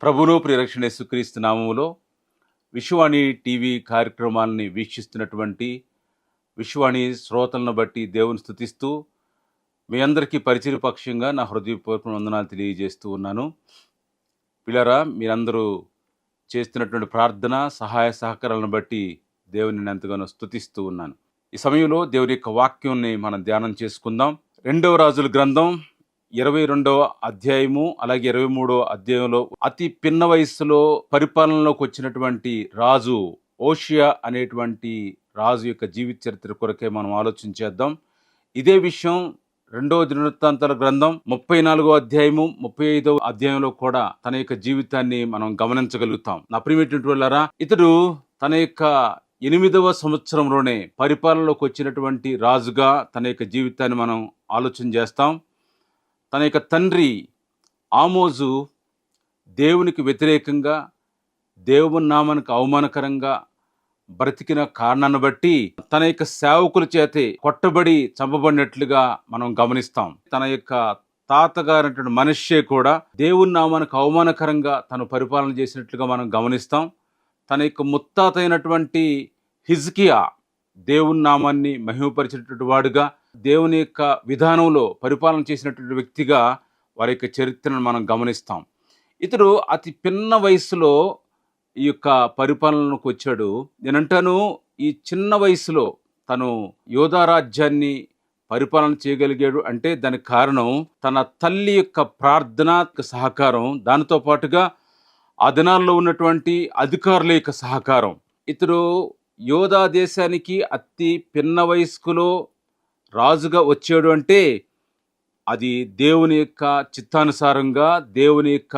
ప్రభువును ప్రియరక్షణ యేసుక్రీస్తు నామములో విశ్వవాణి టీవీ కార్యక్రమాలని వీక్షిస్తున్నటువంటి విశ్వవాణి శ్రోతలను బట్టి దేవుని స్తుతిస్తూ మీ అందరికీ పరిచయపక్షంగా నా హృదయపూర్వక వందనాలు తెలియజేస్తూ ఉన్నాను. పిల్లరా, మీరందరూ చేస్తున్నటువంటి ప్రార్థన సహాయ సహకారాలను బట్టి దేవుని నేను ఎంతగానో స్తుతిస్తూ ఉన్నాను. ఈ సమయంలో దేవుని యొక్క వాక్యాన్ని మనం ధ్యానం చేసుకుందాం. 2వ రాజుల గ్రంథం 22వ అధ్యాయము అలాగే 23వ అధ్యాయంలో అతి పిన్న వయస్సులో పరిపాలనలోకి వచ్చినటువంటి రాజు ఓషియా అనేటువంటి రాజు యొక్క జీవిత చరిత్ర కొరకే మనం ఆలోచించేద్దాం. ఇదే విషయం 2వ దినవృత్తాంతాల గ్రంథం 34వ అధ్యాయము 35వ అధ్యాయంలో కూడా తన యొక్క జీవితాన్ని మనం గమనించగలుగుతాం. నా ప్రియమైనటువంటి వాళ్ళారా, ఇతడు తన యొక్క 8వ సంవత్సరంలోనే పరిపాలనలోకి వచ్చినటువంటి రాజుగా తన యొక్క జీవితాన్ని మనం ఆలోచన చేస్తాం. తన యొక్క తండ్రి ఆమోజు దేవునికి వ్యతిరేకంగా, దేవుని నామానికి అవమానకరంగా బ్రతికిన కారణాన్ని బట్టి తన యొక్క సేవకుల చేతే కొట్టబడి చంపబడినట్లుగా మనం గమనిస్తాం. తన యొక్క తాతగారైనటువంటి మనష్షే కూడా దేవుని నామానికి అవమానకరంగా తను పరిపాలన చేసినట్లుగా మనం గమనిస్తాం. తన యొక్క ముత్తాత అయినటువంటి హిజ్కియా దేవుని నామాన్ని మహిమపరిచినటువంటి వాడుగా, దేవుని యొక్క విధానంలో పరిపాలన చేసినటువంటి వ్యక్తిగా వారి యొక్క చరిత్రను మనం గమనిస్తాం. ఇతడు అతి పిన్న వయసులో ఈ యొక్క పరిపాలనకు వచ్చాడు. నేనంటాను, ఈ చిన్న వయసులో తను యోధా రాజ్యాన్ని పరిపాలన చేయగలిగాడు అంటే దానికి కారణం తన తల్లి యొక్క ప్రార్థన సహకారం, దానితో పాటుగా ఆ దినాల్లో ఉన్నటువంటి అధికారుల యొక్క సహకారం. ఇతడు యోధా దేశానికి అతి పిన్న వయస్కులో రాజుగా వచ్చాడు అంటే అది దేవుని యొక్క చిత్తానుసారంగా, దేవుని యొక్క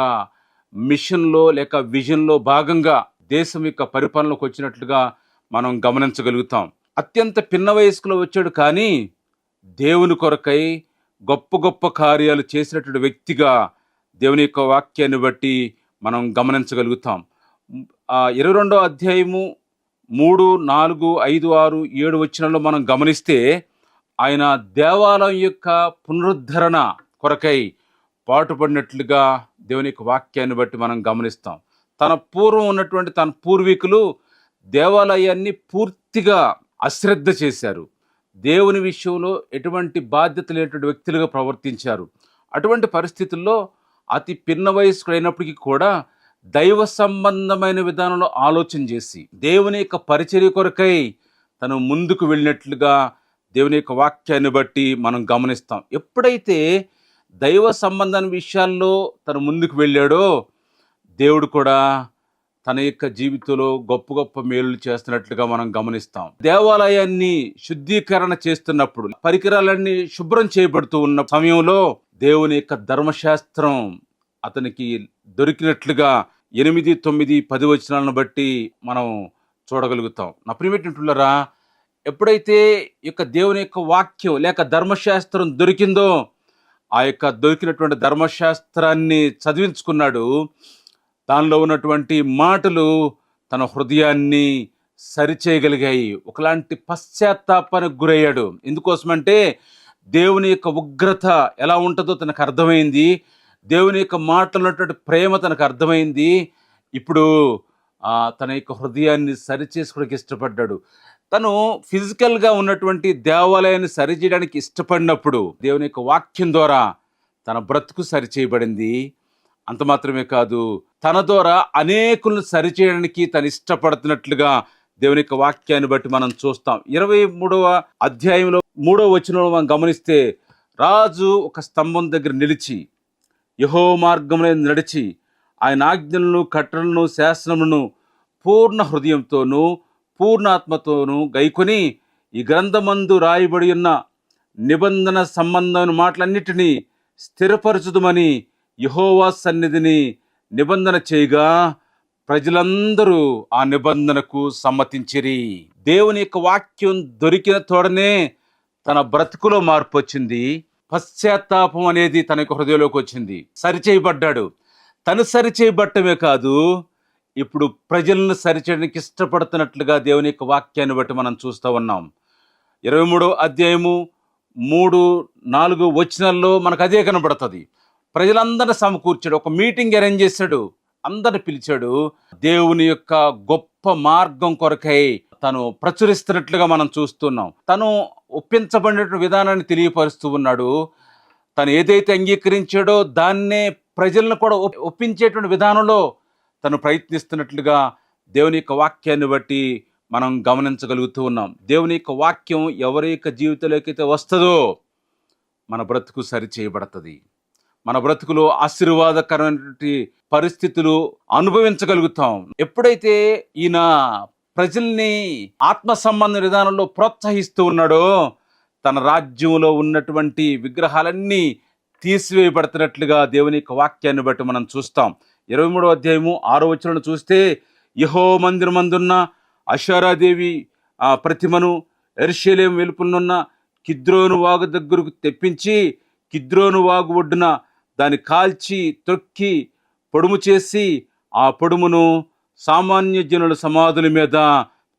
మిషన్లో లేక విజన్లో భాగంగా దేశం యొక్క పరిపాలనకు వచ్చినట్లుగా మనం గమనించగలుగుతాం. అత్యంత పిన్న వయస్కులో వచ్చాడు, కానీ దేవుని కొరకై గొప్ప గొప్ప కార్యాలు చేసినటువంటి వ్యక్తిగా దేవుని యొక్క వాక్యాన్ని బట్టి మనం గమనించగలుగుతాం. 22వ అధ్యాయము 3, 4, 5, 6, 7 వచనాల్లో మనం గమనిస్తే ఆయన దేవాలయం యొక్క పునరుద్ధరణ కొరకై పాటుపడినట్లుగా దేవుని యొక్క వాక్యాన్ని బట్టి మనం గమనిస్తాం. తన పూర్వం ఉన్నటువంటి తన పూర్వీకులు దేవాలయాన్ని పూర్తిగా అశ్రద్ధ చేశారు. దేవుని విషయంలో ఎటువంటి బాధ్యత లేనటువంటి వ్యక్తులుగా ప్రవర్తించారు. అటువంటి పరిస్థితుల్లో అతి పిన్న వయస్కుడైనప్పటికీ కూడా దైవ సంబంధమైన విధానంలో ఆలోచన చేసి దేవుని యొక్క పరిచర్య కొరకై తను ముందుకు వెళ్ళినట్లుగా దేవుని యొక్క వాక్యాన్ని బట్టి మనం గమనిస్తాం. ఎప్పుడైతే దైవ సంబంధమైన విషయాల్లో తను ముందుకు వెళ్ళాడో దేవుడు కూడా తన యొక్క జీవితంలో గొప్ప గొప్ప మేలులు చేస్తున్నట్లుగా మనం గమనిస్తాం. దేవాలయాన్ని శుద్ధీకరణ చేస్తున్నప్పుడు, పరికరాలన్నీ శుభ్రం చేయబడుతూ ఉన్న సమయంలో దేవుని యొక్క ధర్మశాస్త్రం అతనికి దొరికినట్లుగా 8, 9, 10 వచనాలను బట్టి మనం చూడగలుగుతాం. నా ప్రియమైనటువంటివారా, ఎప్పుడైతే ఈ యొక్క దేవుని యొక్క వాక్యం లేక ధర్మశాస్త్రం దొరికిందో ఆ యొక్క దొరికినటువంటి ధర్మశాస్త్రాన్ని చదివించుకున్నాడు. దానిలో ఉన్నటువంటి మాటలు తన హృదయాన్ని సరిచేయగలిగాయి. ఒకలాంటి పశ్చాత్తాపానికి గురయ్యాడు. ఎందుకోసమంటే దేవుని యొక్క ఉగ్రత ఎలా ఉంటుందో తనకు అర్థమైంది. దేవుని యొక్క మాటలు ఉన్నటువంటి ప్రేమ తనకు అర్థమైంది. ఇప్పుడు తన యొక్క హృదయాన్ని సరిచేసుకోవడానికి ఇష్టపడ్డాడు. తను ఫిజికల్గా ఉన్నటువంటి దేవాలయాన్ని సరిచేయడానికి ఇష్టపడినప్పుడు దేవుని యొక్క వాక్యం ద్వారా తన బ్రతుకు సరిచేయబడింది. అంత మాత్రమే కాదు, తన ద్వారా అనేకులను సరిచేయడానికి తను ఇష్టపడుతున్నట్లుగా దేవుని యొక్క వాక్యాన్ని బట్టి మనం చూస్తాం. 23వ అధ్యాయంలో 3వ వచనంలో మనం గమనిస్తే, రాజు ఒక స్తంభం దగ్గర నిలిచి యెహోవా మార్గంలో నడిచి ఆయన ఆజ్ఞలను, కట్టడలను, శాసనములను పూర్ణ హృదయంతోనూ పూర్ణాత్మతోనూ గైకొని ఈ గ్రంథమందు రాయబడి ఉన్న నిబంధన సంబంధమైన మాటలన్నిటినీ స్థిరపరచుదుమని యెహోవా సన్నిధిని నిబంధన చేయగా ప్రజలందరూ ఆ నిబంధనకు సమ్మతించిరి. దేవుని యొక్క వాక్యం దొరికిన తోడనే తన బ్రతుకులో మార్పు వచ్చింది. పశ్చాత్తాపం అనేది తన యొక్క హృదయంలోకి వచ్చింది. సరిచేయబడ్డాడు. తను సరిచేయబట్టమే కాదు, ఇప్పుడు ప్రజలను సరిచేయడానికి ఇష్టపడుతున్నట్లుగా దేవుని యొక్క వాక్యాన్ని బట్టి మనం చూస్తూ ఉన్నాం. 23వ అధ్యాయము 3, 4 వచనాల్లో మనకు అదే కనబడుతుంది. ప్రజలందరినీ సమకూర్చాడు. ఒక మీటింగ్ అరేంజ్ చేశాడు. అందరిని పిలిచాడు. దేవుని యొక్క గొప్ప మార్గం కొరకై తను ప్రచురిస్తున్నట్లుగా మనం చూస్తున్నాం. తను ఒప్పించబడిన విధానాన్ని తెలియపరుస్తూ ఉన్నాడు. తను ఏదైతే అంగీకరించాడో దాన్నే ప్రజలను కూడా ఒప్పించేటువంటి విధానంలో తను ప్రయత్నిస్తున్నట్లుగా దేవుని యొక్క వాక్యాన్ని బట్టి మనం గమనించగలుగుతూ ఉన్నాం. దేవుని యొక్క వాక్యం ఎవరి యొక్క జీవితంలోకి అయితే వస్తుందో మన బ్రతుకు సరి చేయబడుతుంది. మన బ్రతుకులో ఆశీర్వాదకరమైనటువంటి పరిస్థితులు అనుభవించగలుగుతాం. ఎప్పుడైతే ఈయన ప్రజల్ని ఆత్మ సంబంధ విధానంలో ప్రోత్సహిస్తూ ఉన్నాడో తన రాజ్యంలో ఉన్నటువంటి విగ్రహాలన్నీ తీసివేయబడుతున్నట్లుగా దేవుని యొక్క వాక్యాన్ని బట్టి మనం చూస్తాం. 23వ అధ్యాయము 6వ వచనం చూస్తే, యెహోవా మందిరమందున్న అషారాదేవి ఆ ప్రతిమను యెరూషలేము వెలుపలనున్న కిద్రోను వాగు దగ్గరకు తెప్పించి కిద్రోను వాగు ఒడ్డున దాన్ని కాల్చి త్రొక్కి పొడుము చేసి ఆ పొడుమును సామాన్య జనుల సమాధుల మీద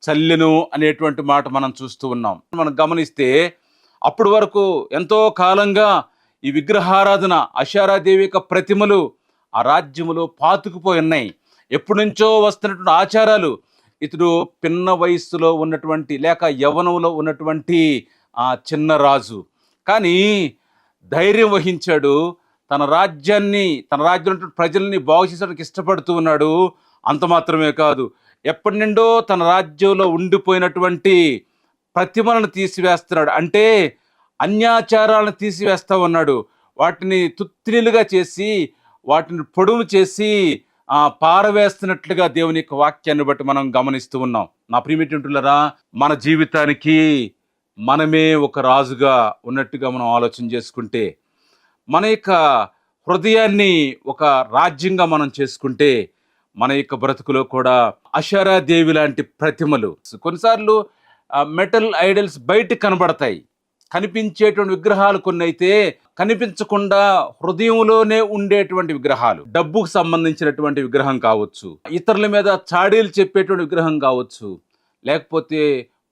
చల్లెను అనేటువంటి మాట మనం చూస్తూ ఉన్నాం. మనం గమనిస్తే అప్పటి వరకు ఎంతో కాలంగా ఈ విగ్రహారాధన అషారాదేవి యొక్క ప్రతిమలు ఆ రాజ్యములో పాతుకుపోయి ఉన్నాయి. ఎప్పటి నుంచో వస్తున్నటువంటి ఆచారాలు. ఇతడు పిన్న వయస్సులో ఉన్నటువంటి లేక యవ్వనంలో ఉన్నటువంటి ఆ చిన్న రాజు కానీ ధైర్యం వహించాడు. తన రాజ్యంలో ప్రజల్ని బాగు చేసడానికి ఇష్టపడుతూ ఉన్నాడు. అంత మాత్రమే కాదు, ఎప్పటి నుండో తన రాజ్యంలో ఉండిపోయినటువంటి ప్రతిమలను తీసివేస్తున్నాడు. అంటే అన్యాచారాలను తీసివేస్తా ఉన్నాడు. వాటిని తుత్తిలుగా చేసి వాటిని పొడుము చేసి పారవేస్తున్నట్లుగా దేవుని యొక్క వాక్యాన్ని బట్టి మనం గమనిస్తూ ఉన్నాం. నా ప్రియమిత్రులారా, మన జీవితానికి మనమే ఒక రాజుగా ఉన్నట్టుగా మనం ఆలోచన చేసుకుంటే, మన యొక్క హృదయాన్ని ఒక రాజ్యంగా మనం చేసుకుంటే, మన యొక్క బ్రతుకులో కూడా అషారాదేవి లాంటి ప్రతిమలు, కొన్నిసార్లు మెటల్ ఐడల్స్ బయట కనబడతాయి, కనిపించేటువంటి విగ్రహాలు కొన్ని అయితే కనిపించకుండా హృదయంలోనే ఉండేటువంటి విగ్రహాలు, డబ్బుకు సంబంధించినటువంటి విగ్రహం కావచ్చు, ఇతరుల మీద చాడీలు చెప్పేటువంటి విగ్రహం కావచ్చు, లేకపోతే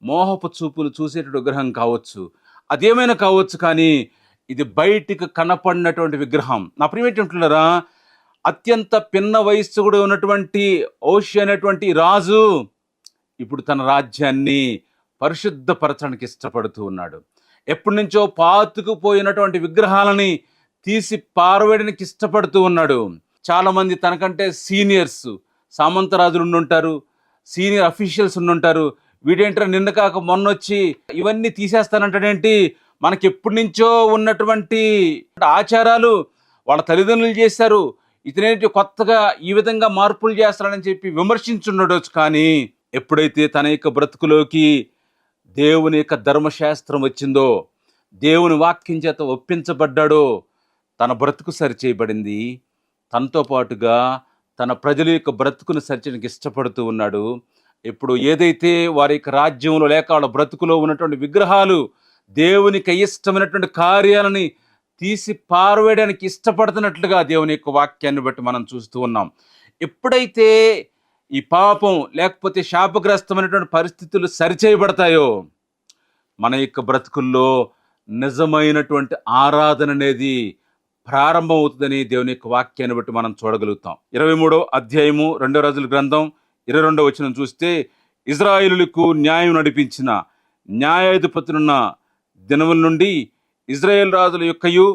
మోహపు చూపులు చూసేటువంటి విగ్రహం కావచ్చు, అదేమైనా కావచ్చు. కానీ ఇది బయటికి కనపడినటువంటి విగ్రహం. నా ప్రియమైనటువంటివారా, అత్యంత పిన్న వయస్సు కూడా ఉన్నటువంటి ఓషి అనేటువంటి రాజు ఇప్పుడు తన రాజ్యాన్ని పరిశుద్ధపరచడానికి ఇష్టపడుతూ ఉన్నాడు. ఎప్పటి నుంచో పాతుకుపోయినటువంటి విగ్రహాలని తీసి పారవేయడానికి ఇష్టపడుతూ ఉన్నాడు. చాలా మంది తనకంటే సీనియర్స్, సామంతరాజులు ఉండుంటారు, సీనియర్ అఫీషియల్స్ ఉండుంటారు. వీడేంటారు నిన్న కాక మొన్నొచ్చి ఇవన్నీ తీసేస్తానంటాడేంటి, మనకి ఎప్పటి నుంచో ఉన్నటువంటి ఆచారాలు వాళ్ళ తల్లిదండ్రులు చేశారు, ఇతనేంటి కొత్తగా ఈ విధంగా మార్పులు చేస్తాడని చెప్పి విమర్శించుండొచ్చు. కానీ ఎప్పుడైతే తన యొక్క బ్రతుకులోకి దేవుని యొక్క ధర్మశాస్త్రం వచ్చిందో, దేవుని వాక్యం చేత ఒప్పించబడ్డాడో, తన బ్రతుకు సరిచేయబడింది. తనతో పాటుగా తన ప్రజల యొక్క బ్రతుకును సరిచేయడానికి ఇష్టపడుతూ ఉన్నాడు. ఇప్పుడు ఏదైతే వారి యొక్క రాజ్యంలో లేక వాళ్ళ బ్రతుకులో ఉన్నటువంటి విగ్రహాలు, దేవునికి అయిష్టమైనటువంటి కార్యాలని తీసి పారవేయడానికి ఇష్టపడుతున్నట్లుగా దేవుని యొక్క వాక్యాన్ని బట్టి మనం చూస్తూ ఉన్నాం. ఎప్పుడైతే ఈ పాపం లేకపోతే శాపగ్రస్తమైనటువంటి పరిస్థితులు సరిచేయబడతాయో, మన యొక్క బ్రతుకుల్లో నిజమైనటువంటి ఆరాధన అనేది ప్రారంభం అవుతుందని దేవుని యొక్క వాక్యాన్ని బట్టి మనం చూడగలుగుతాం. 23వ అధ్యాయము 2వ రాజుల గ్రంథం 22వ వచనం చూస్తే, ఇజ్రాయేలులకు న్యాయం నడిపించిన న్యాయాధిపతులున్న దినముల నుండి ఇజ్రాయేల్ రాజుల యొక్కయు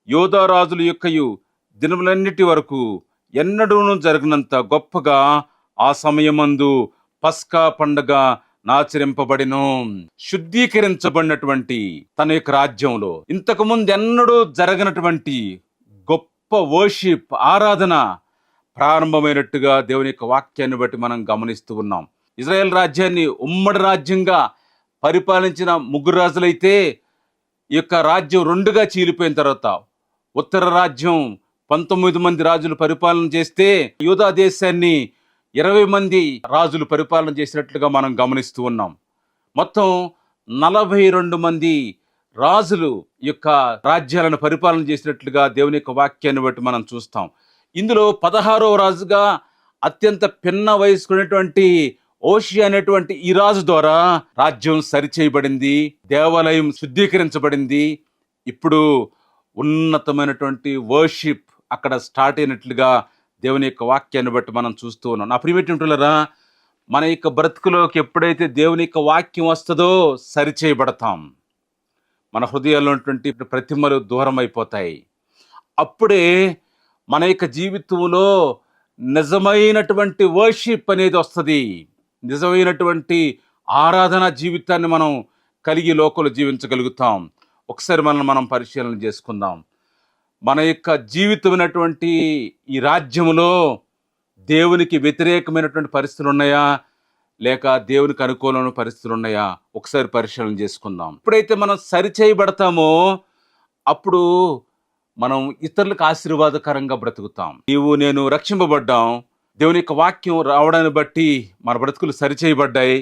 యోధా రాజుల యొక్కయు దినములన్నిటి వరకు ఎన్నడూనూ జరగనంత గొప్పగా ఆ సమయమందు పస్కా పండగ ఆచరింపబడిను. శుద్ధీకరించబడినటువంటి తన యొక్క రాజ్యంలో ఇంతకు ముందు ఎన్నడూ జరగనటువంటి గొప్ప వర్షిప్, ఆరాధన ప్రారంభమైనట్టుగా దేవుని యొక్క వాక్యాన్ని బట్టి మనం గమనిస్తూ ఉన్నాం. ఇజ్రాయెల్ రాజ్యాన్ని ఉమ్మడి రాజ్యంగా పరిపాలించిన 3 రాజులైతే ఈ యొక్క రాజ్యం 2గా చీలిపోయిన తర్వాత ఉత్తర రాజ్యం 19 మంది రాజులు పరిపాలన చేస్తే, యూదా దేశాన్ని 20 మంది రాజులు పరిపాలన చేసినట్లుగా మనం గమనిస్తూ ఉన్నాం. మొత్తం 42 మంది రాజులు యొక్క రాజ్యాలను పరిపాలన చేసినట్లుగా దేవుని యొక్క వాక్యాన్ని బట్టి మనం చూస్తాం. ఇందులో 16వ రాజుగా అత్యంత పిన్న వయసుకున్నటువంటి ఓషి అనేటువంటి ఈ రాజు ద్వారా రాజ్యం సరిచేయబడింది, దేవాలయం శుద్ధీకరించబడింది. ఇప్పుడు ఉన్నతమైనటువంటి వర్షిప్ అక్కడ స్టార్ట్ అయినట్లుగా దేవుని యొక్క వాక్యాన్ని బట్టి మనం చూస్తూ ఉన్నాం. నా ప్రియమైనటువంటివారా, మన యొక్క బ్రతుకులోకి ఎప్పుడైతే దేవుని యొక్క వాక్యం వస్తుందో సరిచేయబడతాం. మన హృదయాల్లో ఉన్నటువంటి ప్రతిమలు దూరం అయిపోతాయి. అప్పుడే మన యొక్క జీవితంలో నిజమైనటువంటి వర్షిప్ అనేది వస్తుంది. నిజమైనటువంటి ఆరాధన జీవితాన్ని మనం కలిగి లోకంలో జీవించగలుగుతాం. ఒకసారి మనం పరిశీలన చేసుకుందాం. మన యొక్క జీవితమైనటువంటి ఈ రాజ్యంలో దేవునికి వ్యతిరేకమైనటువంటి పరిస్థితులు ఉన్నాయా, లేక దేవునికి అనుకూలమైన పరిస్థితులు ఉన్నాయా? ఒకసారి పరిశీలన చేసుకుందాం. ఎప్పుడైతే మనం సరిచేయబడతామో అప్పుడు మనం ఇతరులకు ఆశీర్వాదకరంగా బ్రతుకుతాం. నీవు నేను రక్షింపబడ్డాం. దేవుని యొక్క వాక్యం రావడాన్ని బట్టి మన బ్రతుకులు సరిచేయబడ్డాయి.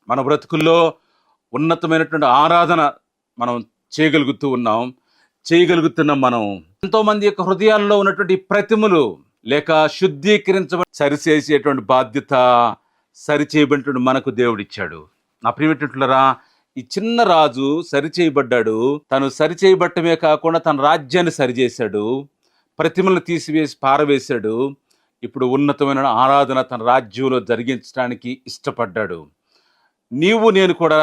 మన బ్రతుకుల్లో ఉన్నతమైనటువంటి ఆరాధన మనం చేయగలుగుతున్నాం. మనం ఎంతోమంది యొక్క హృదయాల్లో ఉన్నటువంటి ప్రతిమలు లేక శుద్ధీకరించబడి సరిచేసేటువంటి బాధ్యత సరిచేయబడినటువంటి మనకు దేవుడిచ్చాడు. నా ప్రియమైనటువంటివారా, ఈ చిన్న రాజు సరిచేయబడ్డాడు. తను సరిచేయబట్టమే కాకుండా తన రాజ్యాన్ని సరిచేశాడు. ప్రతిమలను తీసివేసి పారవేశాడు. ఇప్పుడు ఉన్నతమైన ఆరాధన తన రాజ్యంలో జరిగించడానికి ఇష్టపడ్డాడు. నీవు నేను కూడా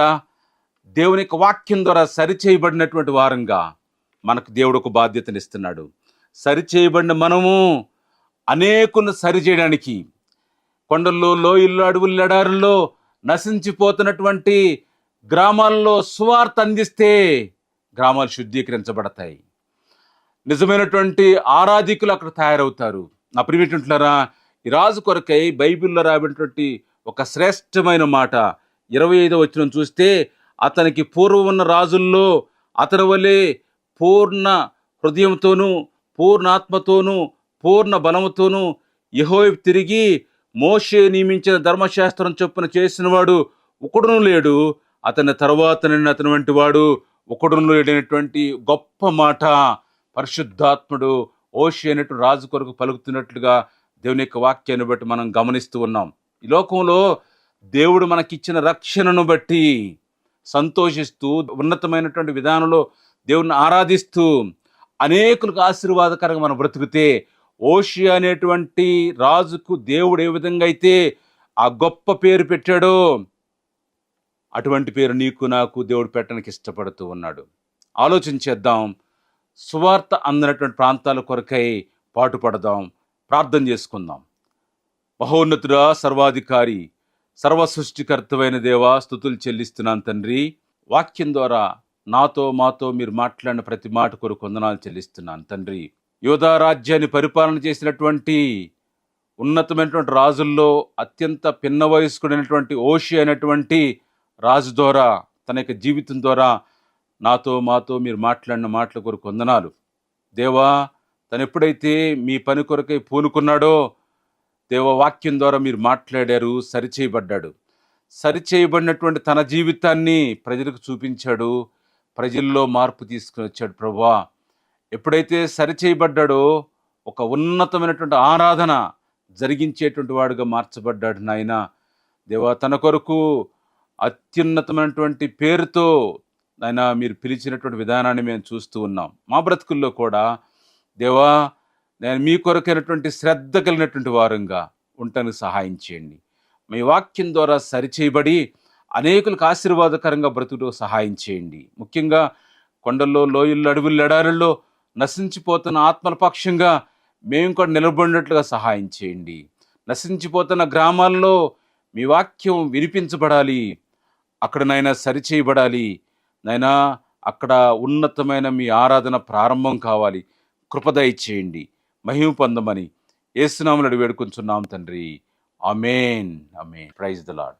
దేవుని యొక్క వాక్యం ద్వారా సరిచేయబడినటువంటి వారంగా మనకు దేవుడు ఒక బాధ్యతను ఇస్తున్నాడు. సరిచేయబడిన మనము అనేకులను సరిచేయడానికి, కొండల్లో, లోయల్లో, అడవుల్లో, ఎడారుల్లో నశించిపోతున్నటువంటి గ్రామాల్లో సువార్త అందిస్తే గ్రామాలు శుద్ధీకరించబడతాయి. నిజమైనటువంటి ఆరాధికులు అక్కడ తయారవుతారు. నా ప్రియమైనటువంటివారా, ఈ రాజు కొరకై బైబిల్లో రాబడినటువంటి ఒక శ్రేష్టమైన మాట 25వ వచనం చూస్తే, అతనికి పూర్వం ఉన్న రాజుల్లో అతని వలె పూర్ణ హృదయంతోనూ, పూర్ణ ఆత్మతోనూ, పూర్ణ బలముతోనూ యెహోవాకు తిరిగి మోషే నియమించిన ధర్మశాస్త్రం చొప్పున చేసినవాడు ఒకడును లేడు. అతని తర్వాత నిన్న అతని వంటి వాడు ఒకడును లేడైనటువంటి గొప్ప మాట పరిశుద్ధాత్ముడు ఓషి అనేటువంటి రాజు కొరకు పలుకుతున్నట్లుగా దేవుని యొక్క వాక్యాన్ని బట్టి మనం గమనిస్తూ ఉన్నాం. ఈ లోకంలో దేవుడు మనకిచ్చిన రక్షణను బట్టి సంతోషిస్తూ ఉన్నతమైనటువంటి విధానంలో దేవుణ్ణి ఆరాధిస్తూ అనేకులకు ఆశీర్వాదకరంగా మనం బ్రతుకుతే, ఓషి అనేటువంటి రాజుకు దేవుడు ఏ విధంగా అయితే ఆ గొప్ప పేరు పెట్టాడో అటువంటి పేరు నీకు నాకు దేవుడు పెట్టడానికి ఇష్టపడుతూ ఉన్నాడు. ఆలోచించేద్దాం. సువార్త అందినటువంటి ప్రాంతాల కొరకై పాటుపడదాం, ప్రార్థన చేసుకుందాం. మహోన్నతుడా, సర్వాధికారి, సర్వ సృష్టికర్తమైన దేవా, స్తుతులు చెల్లిస్తున్నాను తండ్రి. వాక్యం ద్వారా నాతో మాతో మీరు మాట్లాడిన ప్రతి మాట కొరకు వందనాలు చెల్లిస్తున్నాను తండ్రి. యోధా రాజ్యాన్ని పరిపాలన చేసినటువంటి ఉన్నతమైనటువంటి రాజుల్లో అత్యంత పిన్న వయస్కుడైనటువంటి ఓషి అయినటువంటి రాజు ద్వారా, తన యొక్క జీవితం ద్వారా నాతో మాతో మీరు మాట్లాడిన మాటల కొరకు వందనాలు దేవా. తను ఎప్పుడైతే మీ పని కొరకై పూనుకున్నాడో దేవ, వాక్యం ద్వారా మీరు మాట్లాడారు, సరిచేయబడ్డాడు. సరిచేయబడినటువంటి తన జీవితాన్ని ప్రజలకు చూపించాడు, ప్రజల్లో మార్పు తీసుకుని వచ్చాడు. ప్రభువా, ఎప్పుడైతే సరిచేయబడ్డాడో ఒక ఉన్నతమైనటువంటి ఆరాధన జరిగించేటువంటి వాడుగా మార్చబడ్డాడు నాయన. దేవా, తన కొరకు అత్యున్నతమైనటువంటి పేరుతో నాయన మీరు పిలిచినటువంటి విధానాన్ని మేము చూస్తూ ఉన్నాం. మా బ్రతుకుల్లో కూడా దేవా, నేను మీ కొరకైనటువంటి శ్రద్ధ కలిగినటువంటి వారంగా ఉండటానికి సహాయం చేయండి. మీ వాక్యం ద్వారా సరిచేయబడి అనేకులకు ఆశీర్వాదకరంగా బ్రతుకు సహాయం చేయండి. ముఖ్యంగా కొండల్లో, లోయల్లో, అడవుల్లో, ఎడారుల్లో నశించిపోతున్న ఆత్మల పక్షంగా మేము కూడా నిలబడినట్లుగా సహాయం చేయండి. నశించిపోతున్న గ్రామాల్లో మీ వాక్యం వినిపించబడాలి, అక్కడ నైనా సరిచేయబడాలి నైనా. అక్కడ ఉన్నతమైన మీ ఆరాధన ప్రారంభం కావాలి. కృపదయ చేయండి, మహిమ పొందమని యేసు నామములో వేడుకొంచున్నాం తండ్రి. Amen, amen. Praise the lord.